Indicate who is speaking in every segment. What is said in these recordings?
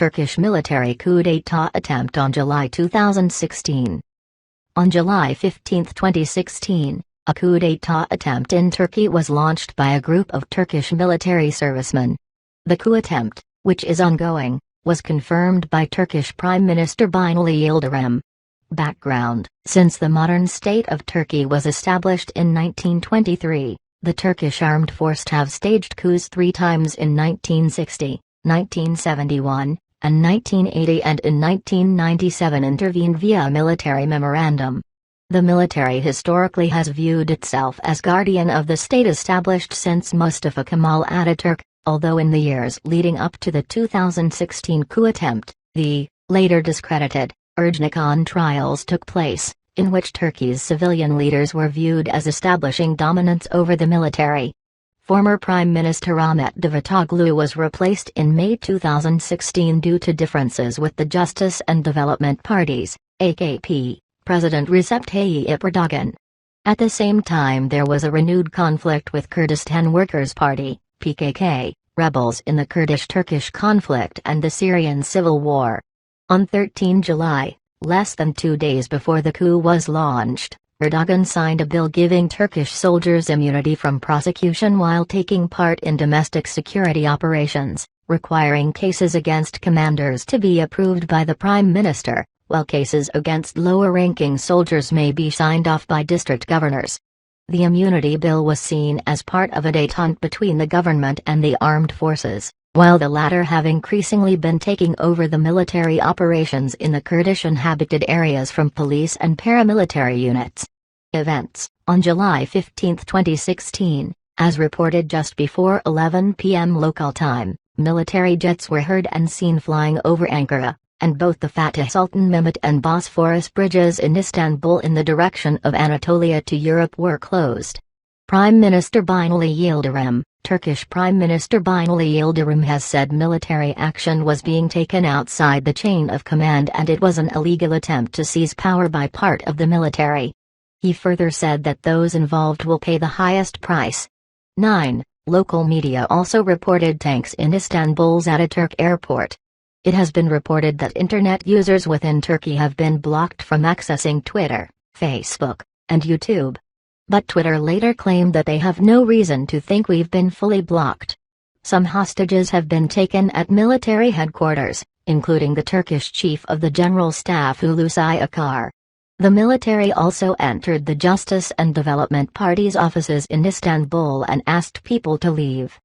Speaker 1: Turkish military coup d'état attempt on July 2016. On July 15, 2016, a coup d'état attempt in Turkey was launched by a group of Turkish military servicemen. The coup attempt, which is ongoing, was confirmed by Turkish Prime Minister Binali Yildirim. Background: since the modern state of Turkey was established in 1923, the Turkish armed forces have staged coups 3 times in 1960, 1971, and 1980, and in 1997 intervened via a military memorandum. The military historically has viewed itself as guardian of the state established since Mustafa Kemal Atatürk, although in the years leading up to the 2016 coup attempt, the, later discredited, Ergenekon trials took place, in which Turkey's civilian leaders were viewed as establishing dominance over the military. Former Prime Minister Ahmet Davutoglu was replaced in May 2016 due to differences with the Justice and Development Parties, AKP, President Recep Tayyip Erdogan. At the same time, there was a renewed conflict with Kurdistan Workers Party, PKK, rebels in the Kurdish-Turkish conflict and the Syrian civil war. On 13 July, less than 2 days before the coup was launched, Erdogan signed a bill giving Turkish soldiers immunity from prosecution while taking part in domestic security operations, requiring cases against commanders to be approved by the Prime Minister, while cases against lower-ranking soldiers may be signed off by district governors. The immunity bill was seen as part of a détente between the government and the armed forces, while the latter have increasingly been taking over the military operations in the Kurdish inhabited areas from police and paramilitary units. Events: on July 15, 2016, as reported just before 11 p.m. local time, military jets were heard and seen flying over Ankara, and both the Fatih Sultan Mehmet and Bosphorus bridges in Istanbul in the direction of Anatolia to Europe were closed. Prime Minister Binali Yildirim, Turkish Prime Minister Binali Yildirim has said military action was being taken outside the chain of command and it was an illegal attempt to seize power by part of the military. He further said that those involved will pay the highest price. 9. Local media also reported tanks in Istanbul's Ataturk airport. It has been reported that internet users within Turkey have been blocked from accessing Twitter, Facebook, and YouTube. But Twitter later claimed that they have no reason to think we've been fully blocked. Some hostages have been taken at military headquarters, including the Turkish chief of the General Staff Hulusi Akar. The military also entered the Justice and Development Party's offices in Istanbul and asked people to leave.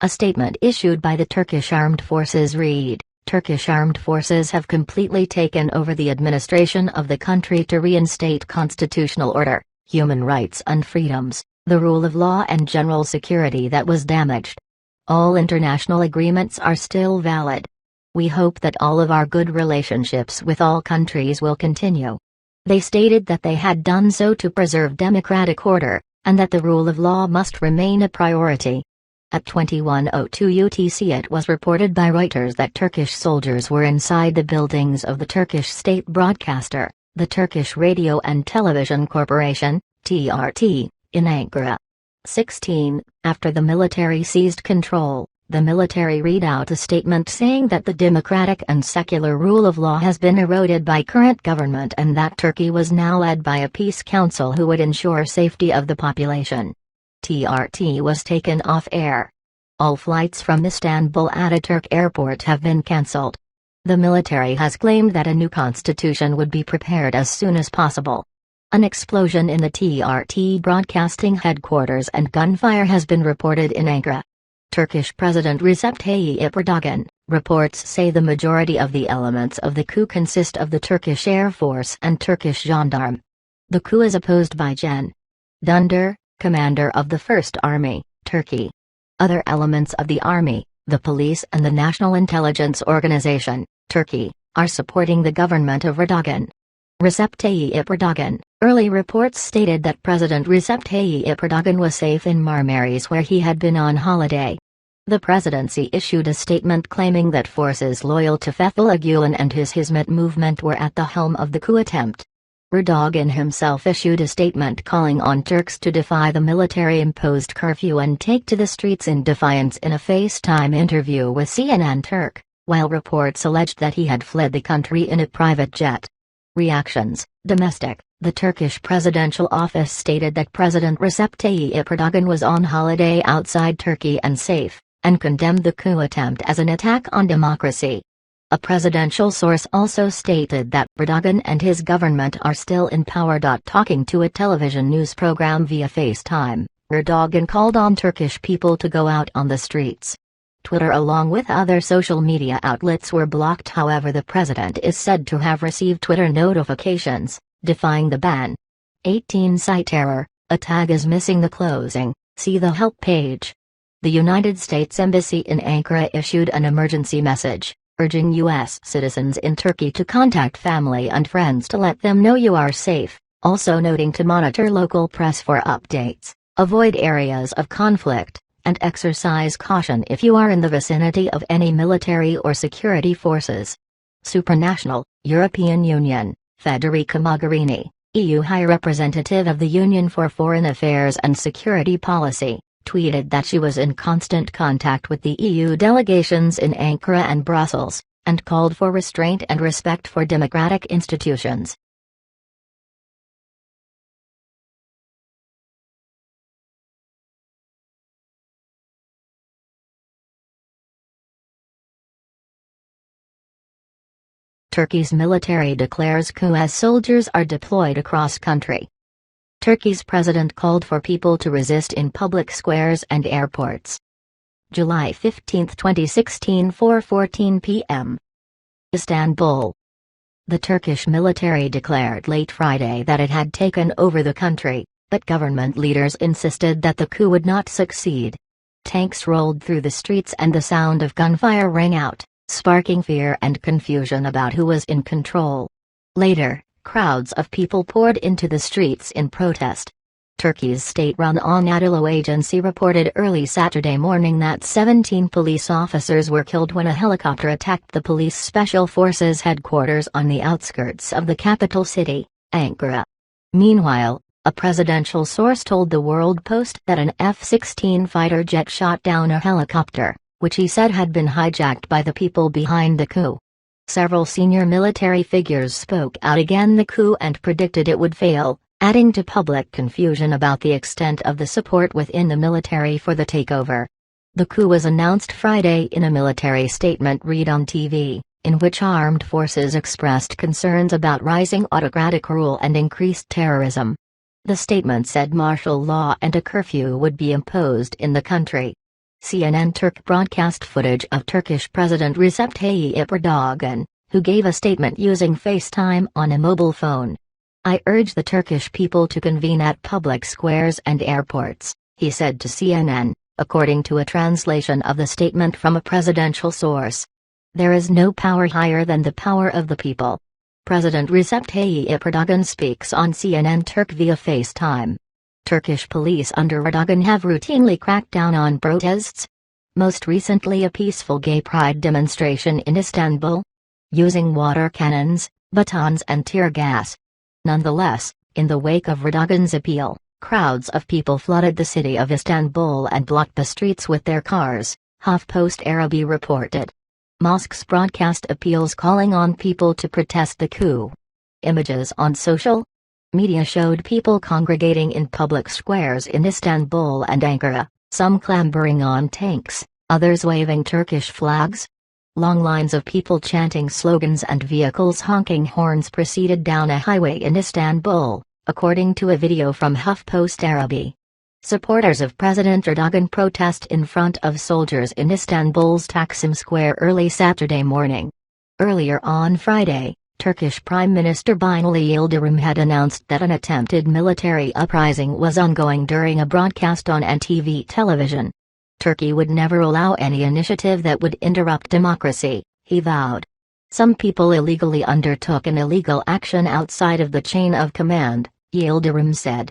Speaker 1: A statement issued by the Turkish Armed Forces read, "Turkish Armed Forces have completely taken over the administration of the country to reinstate constitutional order, human rights and freedoms, the rule of law and general security that was damaged. All international agreements are still valid. We hope that all of our good relationships with all countries will continue." They stated that they had done so to preserve democratic order, and that the rule of law must remain a priority. At 21:02 UTC it was reported by Reuters that Turkish soldiers were inside the buildings of the Turkish state broadcaster, the Turkish Radio and Television Corporation, TRT, in Ankara. 16. After the military seized control, the military read out a statement saying that the democratic and secular rule of law has been eroded by current government and that Turkey was now led by a peace council who would ensure safety of the population. TRT was taken off air. All flights from Istanbul Ataturk Airport have been cancelled. The military has claimed that a new constitution would be prepared as soon as possible. An explosion in the TRT broadcasting headquarters and gunfire has been reported in Ankara. Turkish President Recep Tayyip Erdogan, reports say the majority of the elements of the coup consist of the Turkish Air Force and Turkish Gendarme. The coup is opposed by Gen. Dündar, commander of the First Army, Turkey. Other elements of the army, the police and the National Intelligence Organization, Turkey, are supporting the government of Erdogan. Recep Tayyip Erdogan. Early reports stated that President Recep Tayyip Erdogan was safe in Marmaris where he had been on holiday. The presidency issued a statement claiming that forces loyal to Fethullah Gulen and his Hizmet movement were at the helm of the coup attempt. Erdogan himself issued a statement calling on Turks to defy the military-imposed curfew and take to the streets in defiance in a FaceTime interview with CNN Turk. while reports alleged that he had fled the country in a private jet. Reactions: domestic. The Turkish presidential office stated that President Recep Tayyip Erdogan was on holiday outside Turkey and safe, and condemned the coup attempt as an attack on democracy. A presidential source also stated that Erdogan and his government are still in power. Talking to a television news program via FaceTime, Erdogan called on Turkish people to go out on the streets. Twitter along with other social media outlets were blocked. However, the president is said to have received Twitter notifications defying the ban. 18 Site error, a tag is missing. The closing, see the help page. The United States Embassy in Ankara issued an emergency message, urging U.S. citizens in Turkey to contact family and friends to let them know you are safe, also noting to monitor local press for updates, avoid areas of conflict, and exercise caution if you are in the vicinity of any military or security forces. Supranational, European Union. Federica Mogherini, EU High Representative of the Union for Foreign Affairs and Security Policy, tweeted that she was in constant contact with the EU delegations in Ankara and Brussels, and called for restraint and respect for democratic institutions. Turkey's military declares coup as soldiers are deployed across country. Turkey's president called for people to resist in public squares and airports. July 15, 2016, 4:14 p.m. Istanbul. The Turkish military declared late Friday that it had taken over the country, but government leaders insisted that the coup would not succeed. Tanks rolled through the streets and the sound of gunfire rang out, sparking fear and confusion about who was in control. Later, crowds of people poured into the streets in protest. Turkey's state-run Anadolu agency reported early Saturday morning that 17 police officers were killed when a helicopter attacked the police special forces headquarters on the outskirts of the capital city, Ankara. Meanwhile, a presidential source told the World Post that an F-16 fighter jet shot down a helicopter, which he said had been hijacked by the people behind the coup. Several senior military figures spoke out against the coup and predicted it would fail, adding to public confusion about the extent of the support within the military for the takeover. The coup was announced Friday in a military statement read on TV, in which armed forces expressed concerns about rising autocratic rule and increased terrorism. The statement said martial law and a curfew would be imposed in the country. CNN Turk broadcast footage of Turkish President Recep Tayyip Erdogan, who gave a statement using FaceTime on a mobile phone. "I urge the Turkish people to convene at public squares and airports," he said to CNN, according to a translation of the statement from a presidential source. "There is no power higher than the power of the people." President Recep Tayyip Erdogan speaks on CNN Turk via FaceTime. Turkish police under Erdogan have routinely cracked down on protests. Most recently a peaceful gay pride demonstration in Istanbul, using water cannons, batons and tear gas. Nonetheless, in the wake of Erdogan's appeal, crowds of people flooded the city of Istanbul and blocked the streets with their cars, HuffPost Arabi reported. Mosques broadcast appeals calling on people to protest the coup. Images on social media showed people congregating in public squares in Istanbul and Ankara, some clambering on tanks, others waving Turkish flags. Long lines of people chanting slogans and vehicles honking horns proceeded down a highway in Istanbul, according to a video from HuffPost Arabi. Supporters of President Erdogan protest in front of soldiers in Istanbul's Taksim Square early Saturday morning. Earlier on Friday, Turkish Prime Minister Binali Yildirim had announced that an attempted military uprising was ongoing during a broadcast on NTV television. Turkey would never allow any initiative that would interrupt democracy, he vowed. Some people illegally undertook an illegal action outside of the chain of command, Yildirim said.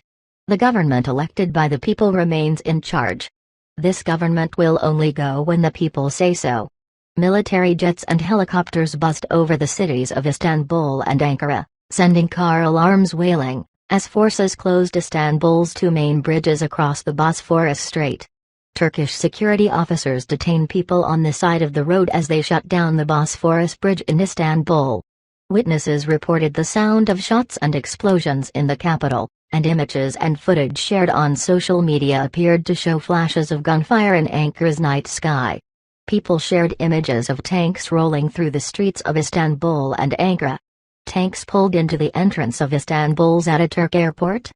Speaker 1: The government elected by the people remains in charge. This government will only go when the people say so. Military jets and helicopters buzzed over the cities of Istanbul and Ankara, sending car alarms wailing, as forces closed Istanbul's two main bridges across the Bosphorus Strait. Turkish security officers detain people on the side of the road as they shut down the Bosphorus Bridge in Istanbul. Witnesses reported the sound of shots and explosions in the capital, and images and footage shared on social media appeared to show flashes of gunfire in Ankara's night sky. People shared images of tanks rolling through the streets of Istanbul and Ankara. Tanks pulled into the entrance of Istanbul's Ataturk Airport,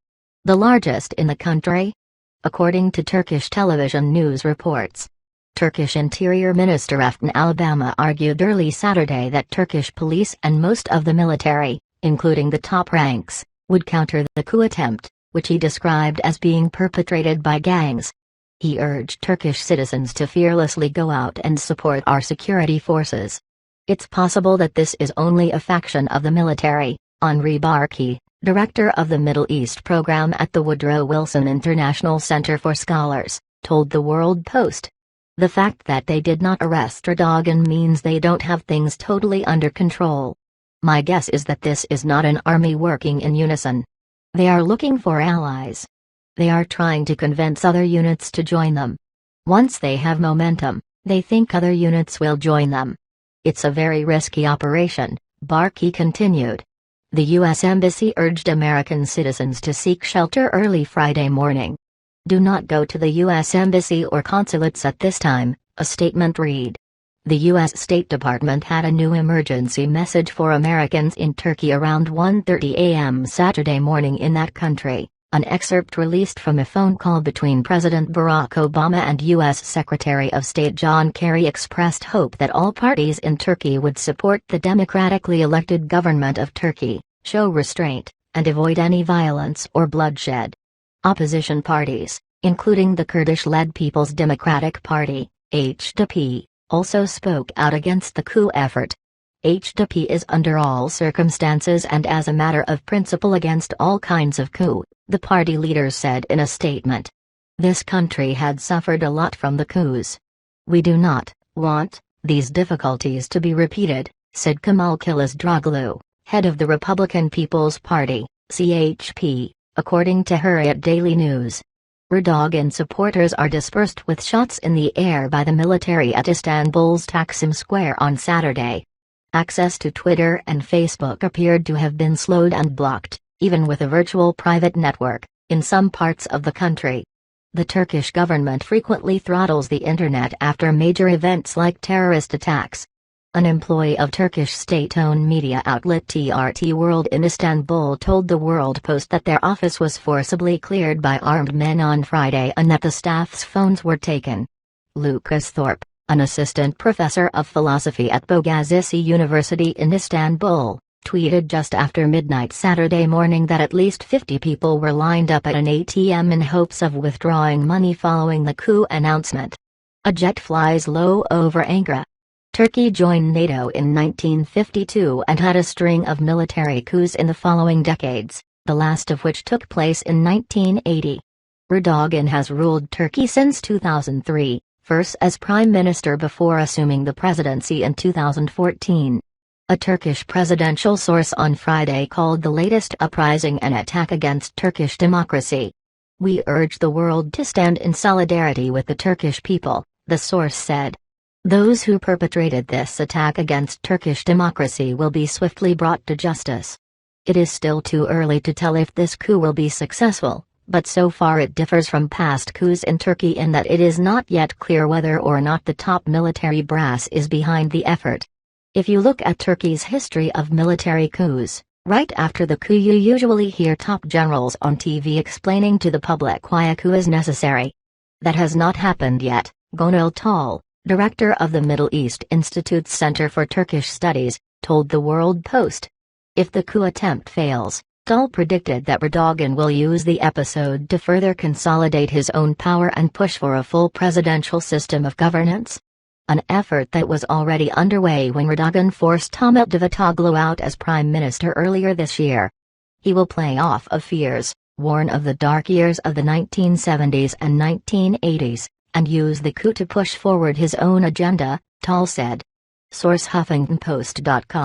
Speaker 1: the largest in the country, according to Turkish television news reports. Turkish Interior Minister Eftin Alabama argued early Saturday that Turkish police and most of the military, including the top ranks, would counter the coup attempt, which he described as being perpetrated by gangs. He urged Turkish citizens to fearlessly go out and support our security forces. It's possible that this is only a faction of the military, Henri Barkey, director of the Middle East program at the Woodrow Wilson International Center for Scholars, told the World Post. The fact that they did not arrest Erdogan means they don't have things totally under control. My guess is that this is not an army working in unison. They are looking for allies. They are trying to convince other units to join them. Once they have momentum, they think other units will join them. It's a very risky operation, Barkey continued. The U.S. Embassy urged American citizens to seek shelter early Friday morning. Do not go to the U.S. Embassy or consulates at this time, a statement read. The U.S. State Department had a new emergency message for Americans in Turkey around 1:30 a.m. Saturday morning in that country. An excerpt released from a phone call between President Barack Obama and U.S. Secretary of State John Kerry expressed hope that all parties in Turkey would support the democratically elected government of Turkey, show restraint, and avoid any violence or bloodshed. Opposition parties, including the Kurdish-led People's Democratic Party, HDP, also spoke out against the coup effort. HDP is under all circumstances and as a matter of principle against all kinds of coup, the party leaders said in a statement. This country had suffered a lot from the coups. We do not want these difficulties to be repeated, said Kemal Kılıçdaroğlu, head of the Republican People's Party, CHP, according to Hürriyet Daily News. Erdogan supporters are dispersed with shots in the air by the military at Istanbul's Taksim Square on Saturday. Access to Twitter and Facebook appeared to have been slowed and blocked, even with a virtual private network, in some parts of the country. The Turkish government frequently throttles the internet after major events like terrorist attacks. An employee of Turkish state-owned media outlet TRT World in Istanbul told the World Post that their office was forcibly cleared by armed men on Friday and that the staff's phones were taken. Lucas Thorpe, an assistant professor of philosophy at Boğaziçi University in Istanbul, tweeted just after midnight Saturday morning that at least 50 people were lined up at an ATM in hopes of withdrawing money following the coup announcement. A jet flies low over Ankara. Turkey joined NATO in 1952 and had a string of military coups in the following decades, the last of which took place in 1980. Erdogan has ruled Turkey since 2003, first as prime minister before assuming the presidency in 2014. A Turkish presidential source on Friday called the latest uprising an attack against Turkish democracy. We urge the world to stand in solidarity with the Turkish people, the source said. Those who perpetrated this attack against Turkish democracy will be swiftly brought to justice. It is still too early to tell if this coup will be successful, but so far it differs from past coups in Turkey in that it is not yet clear whether or not the top military brass is behind the effort. If you look at Turkey's history of military coups, right after the coup you usually hear top generals on TV explaining to the public why a coup is necessary. That has not happened yet, Gönül Tal, director of the Middle East Institute's Center for Turkish Studies, told the World Post. If the coup attempt fails, Tal predicted that Erdogan will use the episode to further consolidate his own power and push for a full presidential system of governance. An effort that was already underway when Erdogan forced Ahmet Davutoglu out as prime minister earlier this year. He will play off of fears, warn of the dark years of the 1970s and 1980s, and use the coup to push forward his own agenda, Tal said. Source HuffingtonPost.com